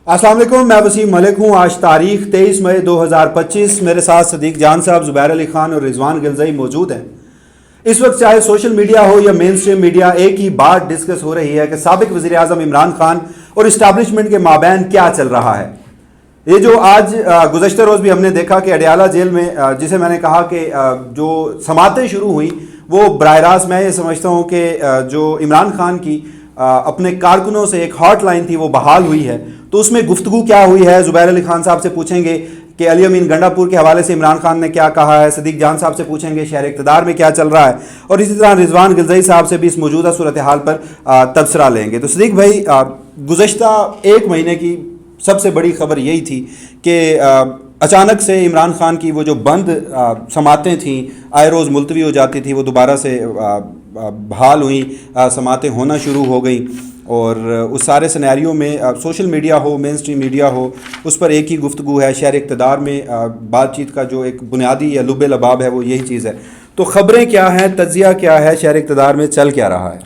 السلام علیکم، میں وسیم ملک ہوں۔ آج تاریخ 23 مئی 2025۔ میرے ساتھ صدیق جان صاحب، زبیر علی خان اور رضوان گلزئی موجود ہیں۔ اس وقت چاہے سوشل میڈیا ہو یا مین سٹریم میڈیا، ایک ہی بات ڈسکس ہو رہی ہے کہ سابق وزیر اعظم عمران خان اور اسٹیبلشمنٹ کے مابین کیا چل رہا ہے۔ یہ جو آج گزشتہ روز بھی ہم نے دیکھا کہ اڈیالہ جیل میں، جسے میں نے کہا کہ جو سماعتیں شروع ہوئیں وہ براہ راست میں یہ سمجھتا ہوں کہ جو عمران خان کی اپنے کارکنوں سے ایک ہاٹ لائن تھی وہ بحال ہوئی ہے، تو اس میں گفتگو کیا ہوئی ہے زبیر علی خان صاحب سے پوچھیں گے کہ علی امین گنڈا پور کے حوالے سے عمران خان نے کیا کہا ہے، صدیق جان صاحب سے پوچھیں گے شہر اقتدار میں کیا چل رہا ہے، اور اسی طرح رضوان گلزئی صاحب سے بھی اس موجودہ صورتحال پر تبصرہ لیں گے۔ تو صدیق بھائی، گزشتہ ایک مہینے کی سب سے بڑی خبر یہی تھی کہ اچانک سے عمران خان کی وہ جو بند سماعتیں تھیں، آئے روز ملتوی ہو جاتی تھی، وہ دوبارہ سے بحال ہوئیں، سماعتیں ہونا شروع ہو گئیں، اور اس سارے سینیریو میں سوشل میڈیا ہو، مین سٹریم میڈیا ہو، اس پر ایک ہی گفتگو ہے۔ شہر اقتدار میں بات چیت کا جو ایک بنیادی یا لب لباب ہے وہ یہی چیز ہے۔ تو خبریں کیا ہیں، تجزیہ کیا ہے، شہر اقتدار میں چل کیا رہا ہے؟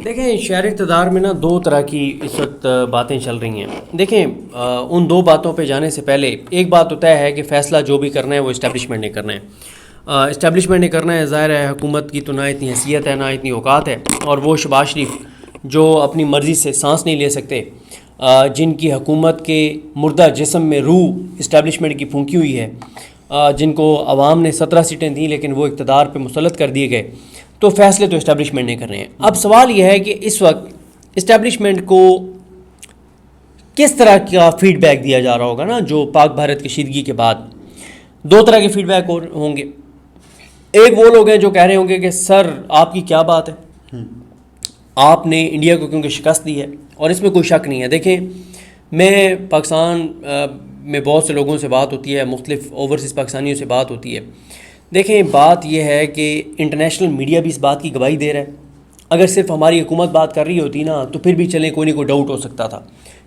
دیکھیں، شہر اقتدار میں دو طرح کی اس وقت باتیں چل رہی ہیں۔ دیکھیں، ان دو باتوں پہ جانے سے پہلے ایک بات تو طے ہے کہ فیصلہ جو بھی کرنا ہے وہ اسٹیبلشمنٹ نے کرنا ہے۔ اسٹیبلشمنٹ نے کرنا ہے، ظاہر ہے حکومت کی تو نہ اتنی حیثیت ہے نہ اتنی اوقات ہے، اور وہ شہباز شریف جو اپنی مرضی سے سانس نہیں لے سکتے، جن کی حکومت کے مردہ جسم میں روح اسٹیبلشمنٹ کی پھونکی ہوئی ہے، جن کو عوام نے 17 سیٹیں دیں لیکن وہ اقتدار پہ مسلط کر دیے گئے، تو فیصلے تو اسٹیبلشمنٹ نے کرنے ہیں۔ اب سوال یہ ہے کہ اس وقت اسٹیبلشمنٹ کو کس طرح کا فیڈ بیک دیا جا رہا ہوگا نا، جو پاک بھارت کشیدگی کے بعد دو طرح کے فیڈ بیک ہوں گے۔ ایک وہ لوگ ہیں جو کہہ رہے ہوں گے کہ سر آپ کی کیا بات ہے، آپ نے انڈیا کو کیونکہ شکست دی ہے، اور اس میں کوئی شک نہیں ہے۔ دیکھیں، میں پاکستان میں بہت سے لوگوں سے بات ہوتی ہے، مختلف اوورسیز پاکستانیوں سے بات ہوتی ہے۔ دیکھیں، بات یہ ہے کہ انٹرنیشنل میڈیا بھی اس بات کی گواہی دے رہا ہے۔ اگر صرف ہماری حکومت بات کر رہی ہوتی نا تو پھر بھی چلیں، کوئی نہ کوئی ڈاؤٹ ہو سکتا تھا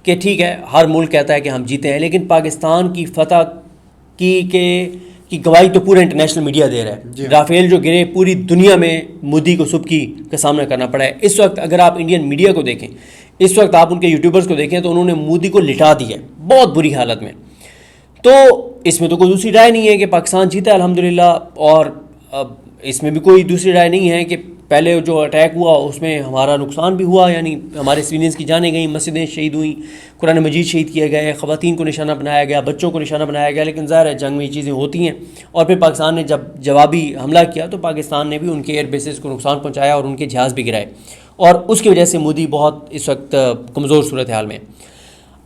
کہ ٹھیک ہے ہر ملک کہتا ہے کہ ہم جیتے ہیں، لیکن پاکستان کی فتح کی گواہی تو پورا انٹرنیشنل میڈیا دے رہا ہے۔ رافیل جو گرے، پوری دنیا میں مودی کو سبکی کا سامنا کرنا پڑا ہے۔ اس وقت اگر آپ انڈین میڈیا کو دیکھیں، اس وقت آپ ان کے یوٹیوبرز کو دیکھیں تو انہوں نے مودی کو لٹا دیا ہے بہت بری حالت میں۔ تو اس میں تو کوئی دوسری رائے نہیں ہے کہ پاکستان جیتا ہے الحمدللہ، اور اس میں بھی کوئی دوسری رائے نہیں ہے کہ پہلے جو اٹیک ہوا اس میں ہمارا نقصان بھی ہوا، یعنی ہمارے سویلینز کی جانیں گئیں، مسجدیں شہید ہوئیں، قرآن مجید شہید کیے گئے، خواتین کو نشانہ بنایا گیا، بچوں کو نشانہ بنایا گیا، لیکن ظاہر ہے جنگ میں یہ چیزیں ہوتی ہیں۔ اور پھر پاکستان نے جب جوابی حملہ کیا تو پاکستان نے بھی ان کے ایئر بیسز کو نقصان پہنچایا اور ان کے جہاز بھی گرائے، اور اس کی وجہ سے مودی بہت اس وقت کمزور صورتحال میں۔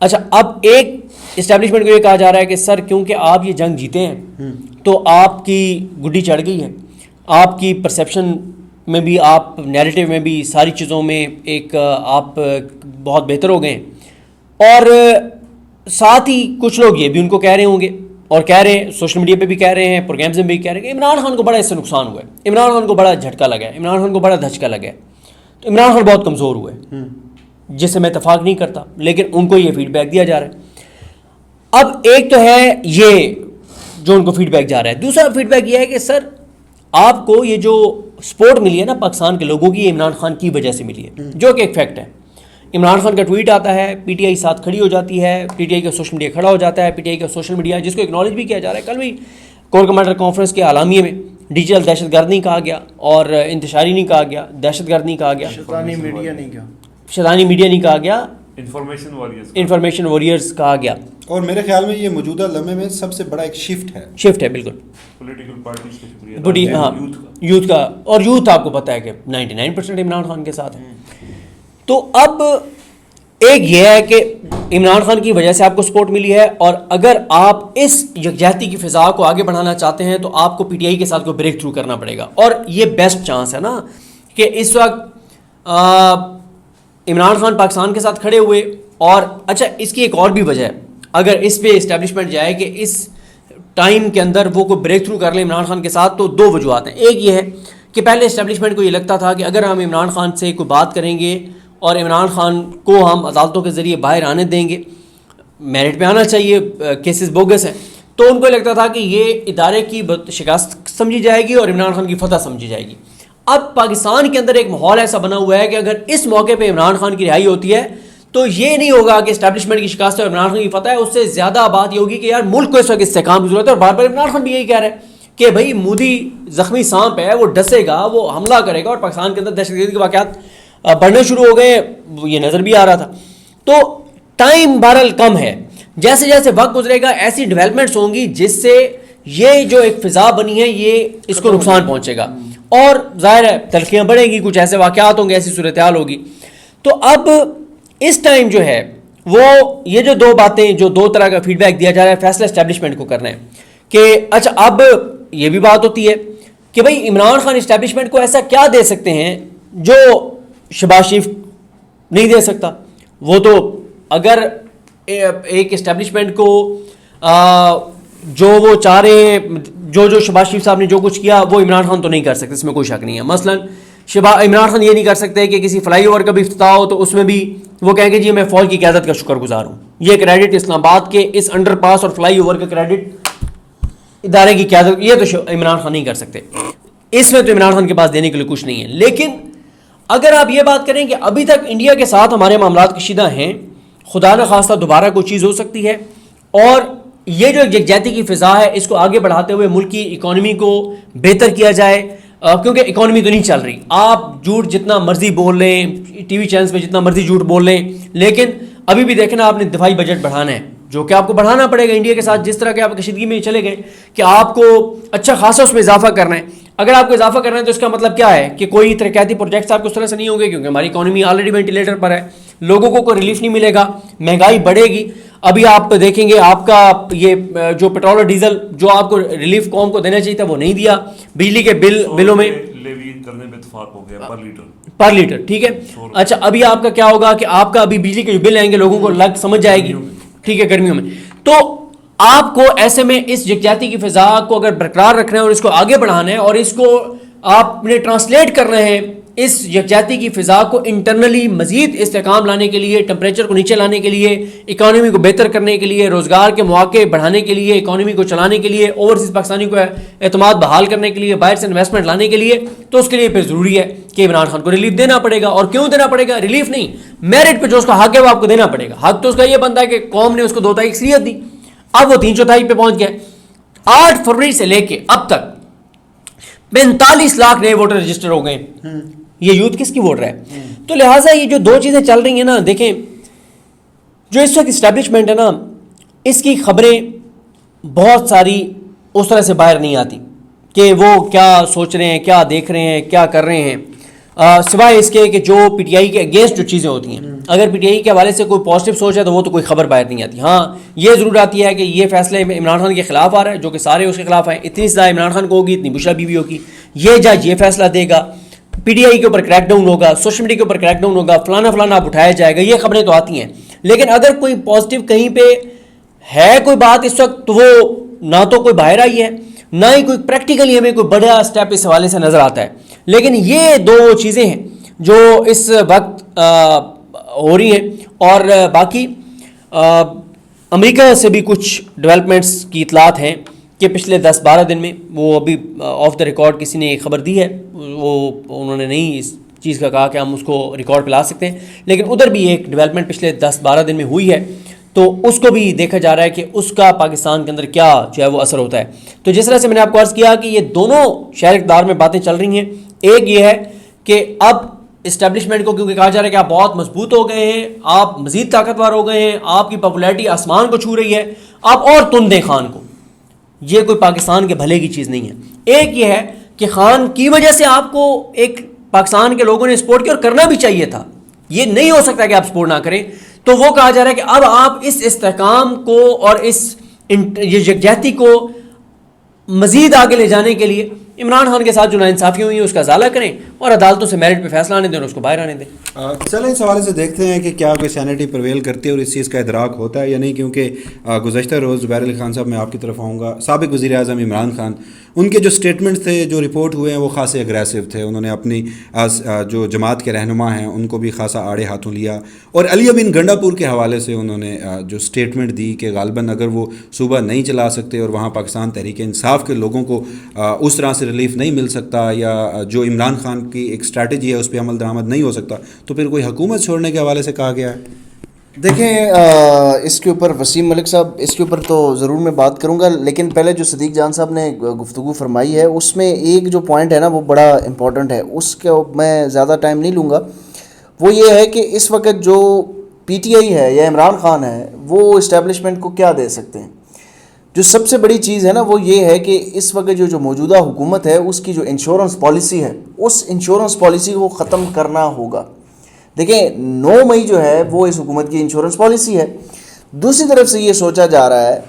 اچھا، اب ایک اسٹیبلشمنٹ کو یہ کہا جا رہا ہے کہ سر کیونکہ آپ یہ جنگ جیتے ہیں تو آپ کی گڈی چڑھ گئی ہے، آپ کی پرسیپشن میں بھی، آپ نیریٹو میں بھی، ساری چیزوں میں ایک آپ بہت بہتر ہو گئے ہیں۔ اور ساتھ ہی کچھ لوگ یہ بھی ان کو کہہ رہے ہوں گے، اور کہہ رہے ہیں سوشل میڈیا پہ بھی کہہ رہے ہیں، پروگرامز میں بھی کہہ رہے ہیں کہ عمران خان کو بڑا اس سے نقصان ہوا ہے، عمران خان کو بڑا جھٹکا لگا ہے، عمران خان کو بڑا دھچکا لگا ہے، تو عمران خان بہت کمزور ہوئے، جس سے میں اتفاق نہیں کرتا، لیکن ان کو یہ فیڈ بیک دیا جا رہا ہے۔ اب ایک تو ہے یہ جو ان کو فیڈ بیک جا رہا ہے، دوسرا فیڈ بیک یہ ہے کہ سر آپ کو یہ جو سپورٹ ملی ہے نا پاکستان کے لوگوں کی، یہ عمران خان کی وجہ سے ملی ہے، جو کہ ایک فیکٹ ہے۔ عمران خان کا ٹویٹ آتا ہے، پی ٹی آئی ساتھ کھڑی ہو جاتی ہے، پی ٹی آئی کا سوشل میڈیا کھڑا ہو جاتا ہے، پی ٹی آئی کا سوشل میڈیا جس کو اکنالج بھی کیا جا رہا ہے۔ کل بھی کور کمانڈر کانفرنس کے اعلامیے میں ڈیجیٹل دہشت گرد نہیں کہا گیا، اور انتشاری نہیں کہا گیا، دہشت گرد نہیں کہا گیا، شیطانی میڈیا نہیں کہا گیا، انفارمیشن وارئرز کہا گیا۔ اور میرے خیال میں یہ موجودہ لمحے میں سب سے بڑا ایک شفٹ ہے بالکل پولیٹیکل پارٹیز کا شکریہ، ہاں یوتھ کا، اور یوتھ آپ کو پتہ ہے کہ 99% عمران خان کے ساتھ ہے۔ تو اب ایک یہ ہے کہ عمران خان کی وجہ سے آپ کو سپورٹ ملی ہے، اور اگر آپ اس یکجہتی کی فضا کو آگے بڑھانا چاہتے ہیں تو آپ کو پی ٹی آئی کے ساتھ کوئی بریک تھرو کرنا پڑے گا، اور یہ بیسٹ چانس ہے نا کہ اس وقت عمران خان پاکستان کے ساتھ کھڑے ہوئے۔ اور اچھا، اس کی ایک اور بھی وجہ ہے، اگر اس پہ اسٹیبلشمنٹ جائے کہ اس ٹائم کے اندر وہ کوئی بریک تھرو کر لے عمران خان کے ساتھ، تو دو وجوہات ہیں۔ ایک یہ ہے کہ پہلے اسٹیبلشمنٹ کو یہ لگتا تھا کہ اگر ہم عمران خان سے کوئی بات کریں گے اور عمران خان کو ہم عدالتوں کے ذریعے باہر آنے دیں گے، میرٹ پہ آنا چاہیے، کیسز بوگس ہیں، تو ان کو لگتا تھا کہ یہ ادارے کی شکست سمجھی جائے گی اور عمران خان کی فتح سمجھی جائے گی۔ اب پاکستان کے اندر ایک ماحول ایسا بنا ہوا ہے کہ اگر اس موقع پہ عمران خان کی رہائی ہوتی ہے تو یہ نہیں ہوگا کہ اسٹیبلشمنٹ کی شکست ہے اور عمران خان کی فتح ہے. اس سے زیادہ بات یہ ہوگی کہ یار ملک کو اس وقت استحکام کی ضرورت ہے. اور بار بار عمران خان بھی یہی کہہ رہا ہے کہ بھائی مودی زخمی سانپ ہے, وہ ڈسے گا, وہ حملہ کرے گا, اور پاکستان کے اندر دہشت گردی کے واقعات بڑھنے شروع ہو گئے, یہ نظر بھی آ رہا تھا. تو ٹائم بہرحال کم ہے, جیسے جیسے وقت گزرے گا ایسی ڈیولپمنٹس ہوں گی جس سے یہ جو ایک فضا بنی ہے یہ اس کو نقصان پہنچے گا, اور ظاہر ہے تلخیاں بڑھیں گی, کچھ ایسے واقعات ہوں گے, ایسی صورتحال ہوگی. تو اب اس ٹائم جو ہے وہ یہ جو دو باتیں, جو دو طرح کا فیڈ بیک دیا جا رہا ہے, فیصلہ اسٹیبلشمنٹ کو کرنا ہے کہ اچھا اب یہ بھی بات ہوتی ہے کہ بھئی عمران خان اسٹیبلشمنٹ کو ایسا کیا دے سکتے ہیں جو شہباز شریف نہیں دے سکتا. وہ تو اگر ایک اسٹیبلشمنٹ کو جو وہ چاہ رہے ہیں, جو شہباز شریف صاحب نے جو کچھ کیا وہ عمران خان تو نہیں کر سکتے, اس میں کوئی شک نہیں ہے. مثلا عمران خان یہ نہیں کر سکتے کہ کسی فلائی اوور کا بھی افتتاح ہو تو اس میں بھی وہ کہیں گے جی میں فوج کی قیادت کا شکر گزار ہوں, یہ کریڈٹ اسلام آباد کے اس انڈر پاس اور فلائی اوور کا کریڈٹ ادارے کی قیادت, یہ تو عمران خان نہیں کر سکتے. اس میں تو عمران خان کے پاس دینے کے لیے کچھ نہیں ہے. لیکن اگر آپ یہ بات کریں کہ ابھی تک انڈیا کے ساتھ ہمارے معاملات کشیدہ ہیں, خدا نخواستہ دوبارہ کوئی چیز ہو سکتی ہے, اور یہ جو یکجہتی کی فضا ہے اس کو آگے بڑھاتے ہوئے ملک کی اکانومی کو بہتر کیا جائے, کیونکہ اکانومی تو نہیں چل رہی. آپ جھوٹ جتنا مرضی بول لیں, ٹی وی چینلز پہ جتنا مرضی جھوٹ بول لیں, لیکن ابھی بھی دیکھنا آپ نے دفاعی بجٹ بڑھانا ہے, جو کہ آپ کو بڑھانا پڑے گا انڈیا کے ساتھ جس طرح کے آپ کشیدگی میں چلے گئے کہ آپ کو اچھا خاصا اس میں اضافہ کرنا ہے. اگر آپ کو اضافہ کرنا ہے تو اس کا مطلب کیا ہے کہ کوئی ترقیاتی پروجیکٹس آپ کو اس طرح سے نہیں ہوں گے, کیونکہ ہماری اکانومی آلریڈی وینٹیلیٹر پر ہے, لوگوں کو کوئی ریلیف نہیں ملے گا, مہنگائی بڑھے گی. ابھی آپ دیکھیں گے آپ کا یہ جو پیٹرول اور ڈیزل جو آپ کو ریلیف قوم کو دینا چاہیے تھا وہ نہیں دیا. بجلی کے بلوں میں کرنے میں اتفاق ہو گیا پر لیٹر, ٹھیک ہے. اچھا ابھی آپ کا کیا ہوگا کہ آپ کا ابھی بجلی کے جو بل آئیں گے لوگوں کو لگ سمجھ جائے گی, ٹھیک ہے, گرمیوں میں. تو آپ کو ایسے میں اس یکجہتی کی فضا کو اگر برقرار رکھنا ہے اور اس کو آگے بڑھانا ہے اور اس کو آپ نے ٹرانسلیٹ کرنا ہے اس یکجہتی کی فضا کو انٹرنلی مزید استحکام لانے کے لیے, ٹمپریچر کو نیچے لانے کے لیے, اکانومی کو بہتر کرنے کے لیے, روزگار کے مواقع بڑھانے کے لیے, اکانومی کو چلانے کے لیے, اوورسیز پاکستانی کو اعتماد بحال کرنے کے لیے, باہر سے انویسٹمنٹ لانے کے لیے, تو اس کے لیے پھر ضروری ہے کہ عمران خان کو ریلیف دینا پڑے گا. اور کیوں دینا پڑے گا؟ ریلیف نہیں, میرٹ پہ جو اس کا حق ہے وہ آپ کو دینا پڑے گا. حق تو اس کا یہ بنتا ہے کہ قوم نے اس کو 2/3 اکثریت دی, اب وہ 3/4 پہ پہنچ گیا. 8 فروری سے لے کے اب تک 45 لاکھ نئے ووٹر رجسٹر ہو گئے. یہ یوتھ کس کی ووٹر ہے؟ تو لہٰذا یہ جو دو چیزیں چل رہی ہیں نا, دیکھیں جو اس وقت اسٹیبلشمنٹ ہے نا, اس کی خبریں بہت ساری اس طرح سے باہر نہیں آتی کہ وہ کیا سوچ رہے ہیں, کیا دیکھ رہے ہیں, کیا کر رہے ہیں, سوائے اس کے کہ جو پی ٹی آئی کے اگینسٹ جو چیزیں ہوتی ہیں. اگر پی ٹی آئی کے حوالے سے کوئی پازیٹیو سوچ ہے تو وہ تو کوئی خبر باہر نہیں آتی. ہاں یہ ضرور آتی ہے کہ یہ فیصلے عمران خان کے خلاف آ رہا ہے, جو کہ سارے اس کے خلاف ہیں, اتنی سزا عمران خان کو ہوگی, اتنی بشرا بیوی ہوگی, یہ جج یہ فیصلہ دے گا, پی ٹی آئی کے اوپر کریک ڈاؤن ہوگا, سوشل میڈیا کے اوپر کریک ڈاؤن ہوگا, فلانا فلانا آپ اٹھایا جائے گا, یہ خبریں تو آتی ہیں. لیکن اگر کوئی پازیٹیو کہیں پہ ہے کوئی بات اس وقت, تو وہ نہ تو کوئی باہر آئی ہے, نہ ہی کوئی پریکٹیکلی ہمیں کوئی بڑا اسٹیپ اس حوالے سے نظر آتا ہے. لیکن یہ دو چیزیں ہیں جو اس وقت ہو رہی ہیں. اور باقی امریکہ سے بھی کچھ ڈیولپمنٹس کی اطلاعات ہیں کہ پچھلے 10-12 دن میں, وہ ابھی آف دا ریکارڈ کسی نے خبر دی ہے, وہ انہوں نے نہیں اس چیز کا کہا کہ ہم اس کو ریکارڈ پہ لا سکتے ہیں, لیکن ادھر بھی ایک ڈیولپمنٹ پچھلے 10-12 دن میں ہوئی ہے, تو اس کو بھی دیکھا جا رہا ہے کہ اس کا پاکستان کے اندر کیا جو ہے وہ اثر ہوتا ہے. تو جس طرح سے میں نے آپ کو عرض کیا کہ یہ دونوں شہر اقتدار میں باتیں چل رہی ہیں. ایک یہ ہے کہ اب اسٹیبلشمنٹ کو کیونکہ کہا جا رہا ہے کہ آپ بہت مضبوط ہو گئے ہیں, آپ مزید طاقتور ہو گئے ہیں, آپ کی پاپولیرٹی آسمان کو چھو رہی ہے, آپ اور تن دیں خان کو, یہ کوئی پاکستان کے بھلے کی چیز نہیں ہے. ایک یہ ہے کہ خان کی وجہ سے آپ کو ایک پاکستان کے لوگوں نے سپورٹ کیا, اور کرنا بھی چاہیے تھا, یہ نہیں ہو سکتا کہ آپ سپورٹ نہ کریں. تو وہ کہا جا رہا ہے کہ اب آپ اس استحکام کو اور اس یکجہتی کو مزید آگے لے جانے کے لیے عمران خان کے ساتھ جو ناانصافی ہوئی ہے اس کا ازالہ کریں, اور عدالتوں سے میرٹ پہ فیصلہ آنے دیں اور اس کو باہر آنے دیں. چلیں اس حوالے سے دیکھتے ہیں کہ کیا کوئی سینیٹی پرویل کرتی ہے اور اس چیز کا ادراک ہوتا ہے یا نہیں, کیونکہ گزشتہ روز زبیر علی خان صاحب میں آپ کی طرف آؤں گا, سابق وزیر اعظم عمران خان, ان کے جو سٹیٹمنٹس تھے جو رپورٹ ہوئے ہیں وہ خاصے اگریسو تھے. انہوں نے اپنی جو جماعت کے رہنما ہیں ان کو بھی خاصا آڑے ہاتھوں لیا, اور علی بن گنڈا پور کے حوالے سے انہوں نے جو سٹیٹمنٹ دی کہ غالباً اگر وہ صوبہ نہیں چلا سکتے اور وہاں پاکستان تحریک انصاف کے لوگوں کو اس طرح سے ریلیف نہیں مل سکتا, یا جو عمران خان کی ایک اسٹریٹجی ہے اس پہ عمل درآمد نہیں ہو سکتا, تو پھر کوئی حکومت چھوڑنے کے حوالے سے کہا گیا ہے. دیکھیں اس کے اوپر وسیم ملک صاحب اس کے اوپر تو ضرور میں بات کروں گا، لیکن پہلے جو صدیق جان صاحب نے گفتگو فرمائی ہے اس میں ایک جو پوائنٹ ہے نا وہ بڑا امپورٹنٹ ہے، اس کے میں زیادہ ٹائم نہیں لوں گا. وہ یہ ہے کہ اس وقت جو پی ٹی آئی ہے یا عمران خان ہے وہ اسٹیبلشمنٹ کو کیا دے سکتے ہیں. جو سب سے بڑی چیز ہے نا وہ یہ ہے کہ اس وقت جو موجودہ حکومت ہے اس کی جو انشورنس پالیسی ہے اس انشورنس پالیسی کو ختم کرنا ہوگا. دیکھیں 9 مئی جو ہے وہ اس حکومت کی انشورنس پالیسی ہے. دوسری طرف سے یہ سوچا جا رہا ہے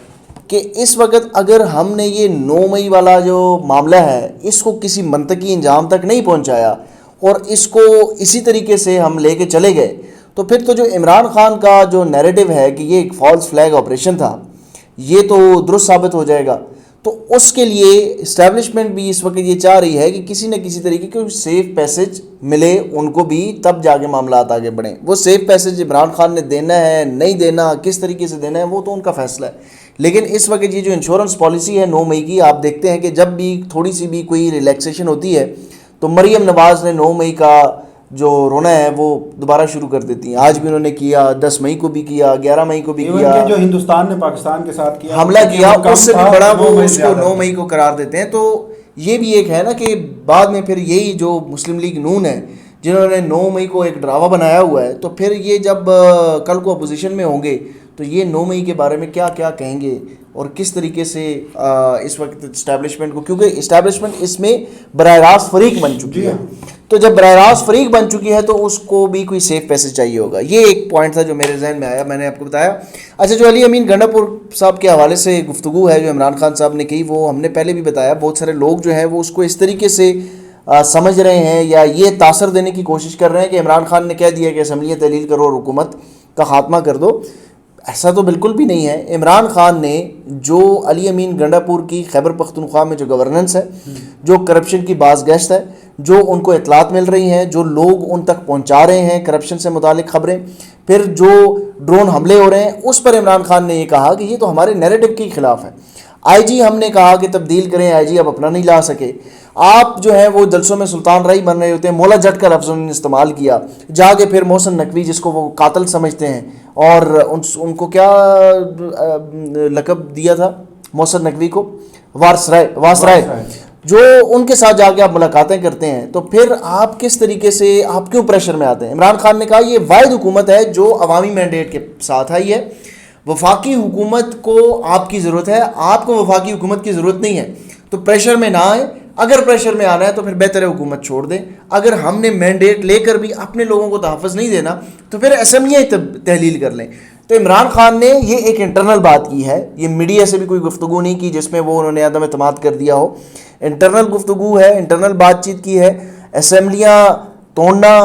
کہ اس وقت اگر ہم نے یہ 9 مئی والا جو معاملہ ہے اس کو کسی منطقی انجام تک نہیں پہنچایا اور اس کو اسی طریقے سے ہم لے کے چلے گئے تو پھر تو جو عمران خان کا جو نیریٹو ہے کہ یہ ایک فالس فلیگ آپریشن تھا یہ تو درست ثابت ہو جائے گا. تو اس کے لیے اسٹیبلشمنٹ بھی اس وقت یہ چاہ رہی ہے کہ کسی نہ کسی طریقے کے سیف پیسج ملے ان کو بھی، تب جا کے معاملات آگے بڑھیں. وہ سیف پیسج عمران خان نے دینا ہے نہیں دینا، کس طریقے سے دینا ہے وہ تو ان کا فیصلہ ہے. لیکن اس وقت یہ جو انشورنس پالیسی ہے 9 مئی کی، آپ دیکھتے ہیں کہ جب بھی تھوڑی سی بھی کوئی ریلیکسیشن ہوتی ہے تو مریم نواز نے 9 مئی کا جو رونا ہے وہ دوبارہ شروع کر دیتی ہیں. آج بھی انہوں نے کیا، 10 مئی کو بھی کیا، 11 مئی کو بھی کیا. جو ہندوستان نے پاکستان کے ساتھ کیا حملہ کیا اس سے بھی بڑا وہ اس کو 9 مئی کو قرار دیتے ہیں. تو یہ بھی ایک ہے نا کہ بعد میں پھر یہی جو مسلم لیگ نون ہے جنہوں نے 9 مئی کو ایک ڈراما بنایا ہوا ہے، تو پھر یہ جب کل کو اپوزیشن میں ہوں گے تو یہ 9 مئی کے بارے میں کیا کیا کہیں گے اور کس طریقے سے اس وقت اسٹیبلشمنٹ کو، کیونکہ اسٹیبلشمنٹ اس میں براہ راست فریق بن چکی ہے. تو جب براہ راست فریق بن چکی ہے تو اس کو بھی کوئی سیف پیسج چاہیے ہوگا. یہ ایک پوائنٹ تھا جو میرے ذہن میں آیا، میں نے آپ کو بتایا. اچھا، جو علی امین گنڈا پور صاحب کے حوالے سے گفتگو ہے جو عمران خان صاحب نے کی، وہ ہم نے پہلے بھی بتایا. بہت سارے لوگ جو ہیں وہ اس کو اس طریقے سے سمجھ رہے ہیں یا یہ تاثر دینے کی کوشش کر رہے ہیں کہ عمران خان نے کہہ دیا کہ اسمبلیاں تحلیل کرو اور حکومت کا خاتمہ کر دو. ایسا تو بالکل بھی نہیں ہے. عمران خان نے جو علی امین گنڈا پور کی خیبر پختونخوا میں جو گورننس ہے، جو کرپشن کی باز گشت ہے، جو ان کو اطلاعات مل رہی ہیں، جو لوگ ان تک پہنچا رہے ہیں کرپشن سے متعلق خبریں، پھر جو ڈرون حملے ہو رہے ہیں، اس پر عمران خان نے یہ کہا کہ یہ تو ہمارے نیریٹو کے خلاف ہے. آئی جی ہم نے کہا کہ تبدیل کریں، آئی جی اب اپنا نہیں لا سکے. آپ جو ہیں وہ جلسوں میں سلطان رائی بن رہے ہوتے ہیں، مولا جٹ کا لفظ انہوں نے استعمال کیا. جا کے پھر محسن نقوی جس کو وہ قاتل سمجھتے ہیں اور ان کو کیا لقب دیا تھا محسن نقوی کو، واسرائے، جو ان کے ساتھ جا کے آپ ملاقاتیں کرتے ہیں تو پھر آپ کس طریقے سے آپ کیوں پریشر میں آتے ہیں. عمران خان نے کہا یہ واحد حکومت ہے جو عوامی مینڈیٹ کے ساتھ آئی ہے. وفاقی حکومت کو آپ کی ضرورت ہے، آپ کو وفاقی حکومت کی ضرورت نہیں ہے. تو پریشر میں نہ آئیں. اگر پریشر میں آنا ہے تو پھر بہتر ہے حکومت چھوڑ دیں. اگر ہم نے مینڈیٹ لے کر بھی اپنے لوگوں کو تحفظ نہیں دینا تو پھر اسمبلیاں تحلیل کر لیں. تو عمران خان نے یہ ایک انٹرنل بات کی ہے، یہ میڈیا سے بھی کوئی گفتگو نہیں کی جس میں وہ انہوں نے عدم اعتماد کر دیا ہو. انٹرنل گفتگو ہے، انٹرنل بات چیت کی ہے. اسمبلیاں توڑنا،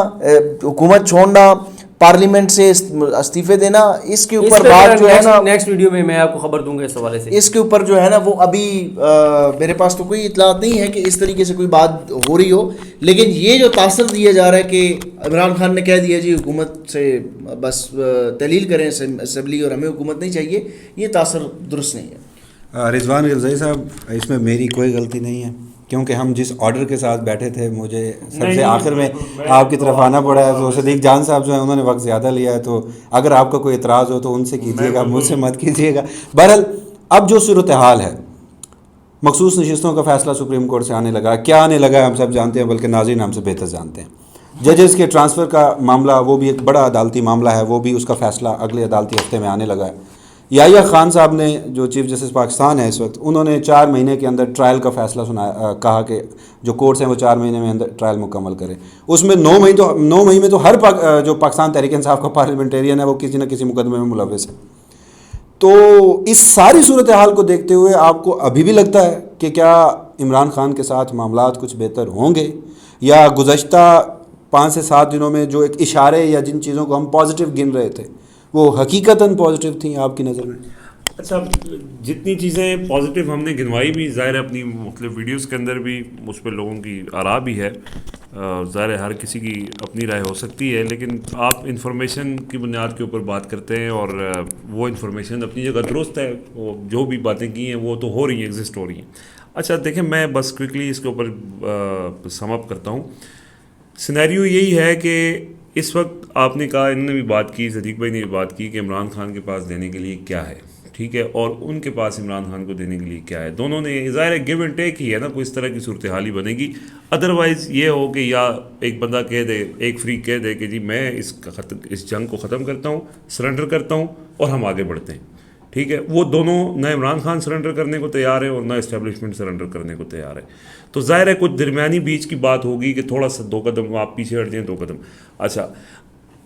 حکومت چھوڑنا، پارلیمنٹ سے استعفے دینا، اس کے اوپر بات جو ہے نا نیکسٹ ویڈیو میں آپ کو خبر دوں گا اس حوالے سے. اس کے اوپر جو ہے نا وہ ابھی میرے پاس تو کوئی اطلاعات نہیں ہے کہ اس طریقے سے کوئی بات ہو رہی ہو. لیکن یہ جو تاثر دیا جا رہا ہے کہ عمران خان نے کہہ دیا جی حکومت سے بس تحلیل کریں اسمبلی اور ہمیں حکومت نہیں چاہیے، یہ تاثر درست نہیں ہے. رضوان غلزائی صاحب، اس میں میری کوئی غلطی نہیں ہے کیونکہ ہم جس آرڈر کے ساتھ بیٹھے تھے مجھے سب سے آخر میں آپ کی طرف آنا پڑا ہے. تو صدیق جان صاحب جو ہیں انہوں نے وقت زیادہ لیا ہے، تو اگر آپ کا کوئی اعتراض ہو تو ان سے کیجیے گا، مجھ سے مت کیجیے گا. بہرحال اب جو صورتحال ہے، مخصوص نشستوں کا فیصلہ سپریم کورٹ سے آنے لگا. کیا آنے لگا ہے ہم سب جانتے ہیں، بلکہ ناظرین ہم سے بہتر جانتے ہیں. ججز کے ٹرانسفر کا معاملہ وہ بھی ایک بڑا عدالتی معاملہ ہے، وہ بھی اس کا فیصلہ اگلے عدالتی ہفتے میں آنے لگا ہے. یحییٰ خان صاحب نے جو چیف جسٹس پاکستان ہے اس وقت، انہوں نے 4 مہینے کے اندر ٹرائل کا فیصلہ سنایا، کہا کہ جو کورٹس ہیں وہ 4 مہینے میں اندر ٹرائل مکمل کریں. اس میں 9 مئی میں تو ہر جو پاکستان تحریک انصاف کا پارلیمنٹیرین ہے وہ کسی نہ کسی مقدمے میں ملوث ہے. تو اس ساری صورتحال کو دیکھتے ہوئے آپ کو ابھی بھی لگتا ہے کہ کیا عمران خان کے ساتھ معاملات کچھ بہتر ہوں گے، یا گزشتہ 5 سے 7 دنوں میں جو ایک اشارے یا جن چیزوں کو ہم پازیٹیو گن رہے تھے وہ حقیقتاً پازیٹیو تھیں آپ کی نظر میں؟ اچھا، جتنی چیزیں پازیٹیو ہم نے گنوائی بھی، ظاہر ہے اپنی مختلف ویڈیوز کے اندر بھی اس پہ لوگوں کی آراء بھی ہے، ظاہر ہے ہر کسی کی اپنی رائے ہو سکتی ہے، لیکن آپ انفارمیشن کی بنیاد کے اوپر بات کرتے ہیں اور وہ انفارمیشن اپنی جگہ درست ہے، وہ جو بھی باتیں کی ہیں وہ تو ہو رہی ہیں، ایگزسٹ ہو رہی ہیں. اچھا دیکھیں، میں بس کوئکلی اس کے اوپر سم اپ کرتا ہوں. سینیریو یہی ہے کہ اس وقت آپ نے کہا، انہوں نے بھی بات کی، صدیق بھائی نے بھی بات کی کہ عمران خان کے پاس دینے کے لیے کیا ہے، ٹھیک ہے، اور ان کے پاس عمران خان کو دینے کے لیے کیا ہے. دونوں نے ظاہر ہے گیو اینڈ ٹیک ہی ہے نا، کوئی اس طرح کی صورتحال ہی بنے گی. ادروائز یہ ہو کہ یا ایک بندہ کہہ دے، ایک فریق کہہ دے کہ جی میں اس جنگ کو ختم کرتا ہوں، سرنڈر کرتا ہوں اور ہم آگے بڑھتے ہیں، ٹھیک ہے. وہ دونوں نہ عمران خان سرنڈر کرنے کو تیار ہے اور نہ اسٹیبلشمنٹ سرنڈر کرنے کو تیار ہے. تو ظاہر ہے کچھ درمیانی بیچ کی بات ہوگی کہ تھوڑا سا 2 قدم آپ پیچھے ہٹ جائیں، 2 قدم. اچھا،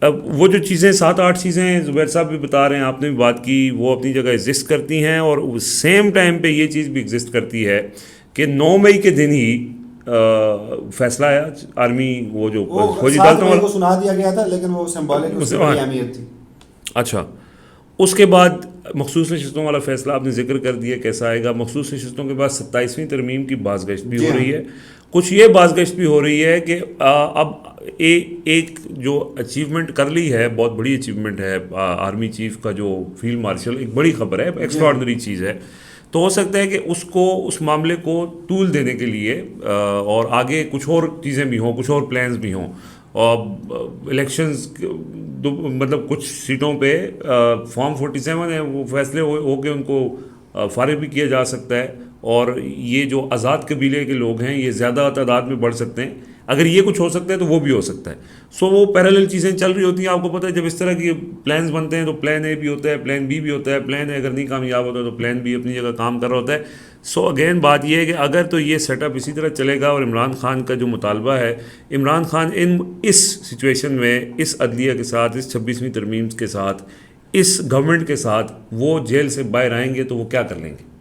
اب وہ جو چیزیں 7-8 چیزیں زبیر صاحب بھی بتا رہے ہیں، آپ نے بھی بات کی، وہ اپنی جگہ ایگزسٹ کرتی ہیں، اور سیم ٹائم پہ یہ چیز بھی ایگزسٹ کرتی ہے کہ 9 مئی کے دن ہی فیصلہ آیا آرمی وہ جو فوجی عدالتوں کو سنا دیا گیا تھا، لیکن وہ سمبولک اس کی بڑی اہمیت تھی. اچھا، اس کے بعد مخصوص نشستوں والا فیصلہ آپ نے ذکر کر دیا کیسا آئے گا. مخصوص نشستوں کے بعد 27ویں ترمیم کی بازگشت بھی ہو رہی ہے. کچھ یہ بازگشت بھی ہو رہی ہے کہ اب ایک جو اچیومنٹ کر لی ہے، بہت بڑی اچیومنٹ ہے آرمی چیف کا جو فیلڈ مارشل، ایک بڑی خبر ہے، ایکسٹراڈنری چیز ہے. تو ہو سکتا ہے کہ اس معاملے کو ٹول دینے کے لیے اور آگے کچھ اور چیزیں بھی ہوں، کچھ اور پلانز بھی ہوں. اور الیکشنز مطلب کچھ سیٹوں پہ فارم 47 ہے، وہ فیصلے ہو کے ان کو فارغ بھی کیا جا سکتا ہے، اور یہ جو آزاد قبیلے کے لوگ ہیں یہ زیادہ تعداد میں بڑھ سکتے ہیں. اگر یہ کچھ ہو سکتا ہے تو وہ بھی ہو سکتا ہے. سو وہ پیرالل چیزیں چل رہی ہوتی ہیں. آپ کو پتہ ہے جب اس طرح کی پلانز بنتے ہیں تو پلان اے بھی ہوتا ہے، پلان بی بھی ہوتا ہے. پلان اے اگر نہیں کامیاب ہوتا ہے تو پلان بی اپنی جگہ کام کر رہا ہوتا ہے. سو اگین بات یہ ہے کہ اگر تو یہ سیٹ اپ اسی طرح چلے گا، اور عمران خان کا جو مطالبہ ہے، عمران خان اس سچویشن میں، اس عدلیہ کے ساتھ، اس 26ویں ترمیم کے ساتھ، اس گورنمنٹ کے ساتھ، وہ جیل سے باہر آئیں گے تو وہ کیا کر لیں گے؟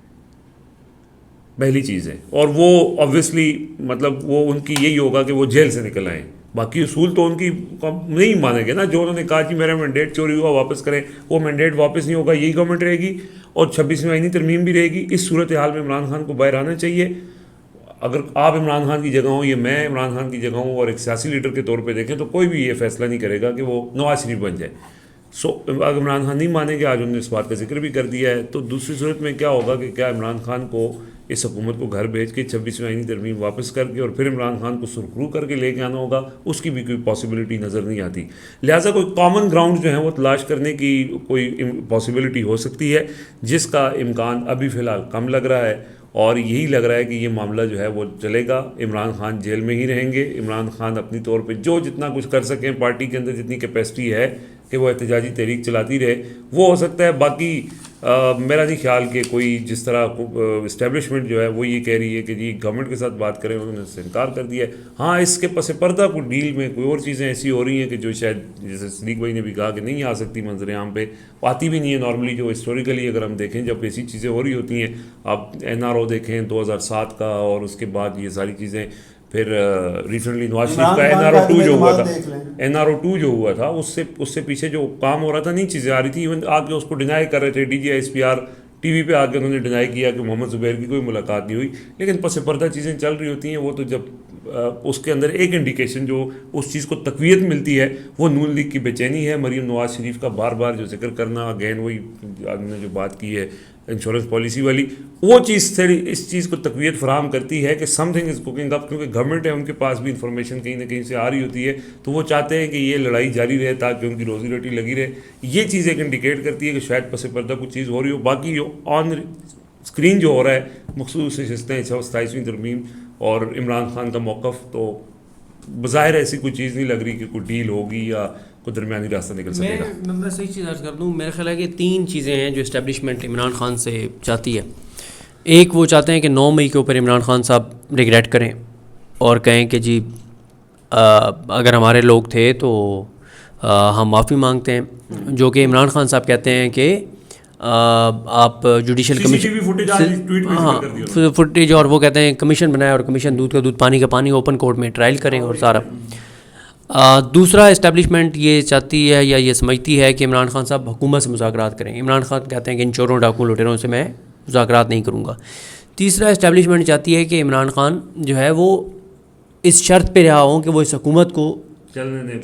پہلی چیز ہے. اور وہ آبویسلی مطلب وہ ان کی یہی ہوگا کہ وہ جیل سے نکل آئیں. باقی اصول تو ان کی نہیں مانیں گے نا. جو انہوں نے کہا کہ میرا مینڈیٹ چوری ہوا واپس کریں، وہ مینڈیٹ واپس نہیں ہوگا. یہی گورنمنٹ رہے گی اور 26ویں آئینی ترمیم بھی رہے گی. اس صورتحال میں عمران خان کو باہر آنا چاہیے. اگر آپ عمران خان کی جگہ ہوں یا میں عمران خان کی جگہ ہوں اور ایک سیاسی لیڈر کے طور پہ دیکھیں تو کوئی بھی یہ فیصلہ نہیں کرے گا کہ وہ نواز شریف بن جائے. سو اگر عمران خان نہیں مانیں گے، آج انہوں نے اس بات کا ذکر بھی کر دیا ہے، تو دوسری صورت میں کیا ہوگا کہ کیا عمران خان کو اس حکومت کو گھر بھیج کے 26ویں آئینی ترمیم واپس کر کے اور پھر عمران خان کو سرخرو کر کے لے کے آنا ہوگا؟ اس کی بھی کوئی پاسبلٹی نظر نہیں آتی. لہٰذا کوئی کامن گراؤنڈ جو ہیں وہ تلاش کرنے کی کوئی پاسبلٹی ہو سکتی ہے، جس کا امکان ابھی فی الحال کم لگ رہا ہے. اور یہی لگ رہا ہے کہ یہ معاملہ جو ہے وہ چلے گا. عمران خان جیل میں ہی رہیں گے. عمران خان اپنی طور پہ جو جتنا کچھ کر سکیں، پارٹی کے اندر جتنی کیپیسٹی ہے کہ وہ احتجاجی تحریک چلاتی رہے، وہ ہو سکتا ہے. باقی میرا نہیں خیال کہ کوئی جس طرح اسٹیبلشمنٹ جو ہے وہ یہ کہہ رہی ہے کہ جی گورنمنٹ کے ساتھ بات کریں، انہوں نے اس سے انکار کر دیا ہے. ہاں، اس کے پس پردہ کوئی ڈیل میں کوئی اور چیزیں ایسی ہو رہی ہیں کہ جو شاید جیسے صدیق بھائی نے بھی کہا کہ نہیں آ سکتی منظر عام پہ، آتی بھی نہیں ہے نارملی. جو ہسٹوریکلی اگر ہم دیکھیں جب ایسی چیزیں ہو رہی ہوتی ہیں، آپ NRO دیکھیں 2007 کا، اور اس کے بعد یہ ساری چیزیں. پھر ریسنٹلی نواز شریف کا NRO 2 جو ہوا تھا اس سے پیچھے جو کام ہو رہا تھا، نہیں چیزیں آ رہی تھی. ایون آ کے اس کو ڈینائی کر رہے تھے DGI SPR ٹی وی پہ آ کے انہوں نے ڈینائی کیا کہ محمد زبیر کی کوئی ملاقات نہیں ہوئی. لیکن پس پردہ چیزیں چل رہی ہوتی ہیں. وہ تو جب اس کے اندر ایک انڈیکیشن جو اس چیز کو تقویت ملتی ہے وہ نون لیگ کی بے چینی ہے. مریم نواز شریف کا بار بار جو ذکر کرنا، اگین وہی آپ نے جو بات کی ہے انشورنس پالیسی والی، وہ چیز اس چیز کو تقویت فراہم کرتی ہے کہ سم تھنگ از کوکنگ اپ. کیونکہ گورنمنٹ ہے، ان کے پاس بھی انفارمیشن کہیں نہ کہیں سے آ رہی ہوتی ہے، تو وہ چاہتے ہیں کہ یہ لڑائی جاری رہے تاکہ ان کی روزی روٹی لگی رہے. یہ چیز ایک انڈیکیٹ کرتی ہے کہ شاید پس پردہ کچھ چیز ہو رہی ہو. باقی جو آن اسکرین جو ہو رہا ہے، مخصوص نشستیں 27ویں ترمیم اور عمران خان کا موقف، تو بظاہر ایسی کوئی چیز نہیں لگ رہی کہ کوئی ڈیل ہوگی یا کوئی درمیانی راستہ نکل سکے گا. میں صحیح چیز عرض کر دوں، میرا خیال ہے کہ 3 چیزیں ہیں جو اسٹیبلشمنٹ عمران خان سے چاہتی ہے. ایک، وہ چاہتے ہیں کہ 9 مئی کے اوپر عمران خان صاحب ریگریٹ کریں اور کہیں کہ جی اگر ہمارے لوگ تھے تو ہم معافی مانگتے ہیں. جو کہ عمران خان صاحب کہتے ہیں کہ آپ جوڈیشل کمیشن فوٹیج، اور وہ کہتے ہیں کمیشن بنائے اور کمیشن دودھ کا دودھ پانی کا پانی اوپن کورٹ میں ٹرائل کریں اور سارا. دوسرا، اسٹیبلشمنٹ یہ چاہتی ہے یا یہ سمجھتی ہے کہ عمران خان صاحب حکومت سے مذاکرات کریں. عمران خان کہتے ہیں کہ ان چوروں ڈاکو لٹیروں سے میں مذاکرات نہیں کروں گا. تیسرا، اسٹیبلشمنٹ چاہتی ہے کہ عمران خان جو ہے وہ اس شرط پہ رہا ہوں کہ وہ اس حکومت کو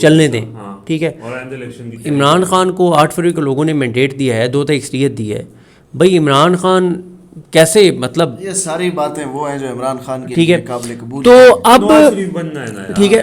چلنے دیں. ٹھیک ہے، عمران خان کو 8 فروری کو لوگوں نے مینڈیٹ دیا ہے، 2 تک اکثریت دی ہے. بھائی عمران خان کیسے، مطلب یہ ساری باتیں وہ ہیں جو عمران خان ٹھیک کے ہے قابل قبول. تو اب بننا ہے نا، ٹھیک ہے،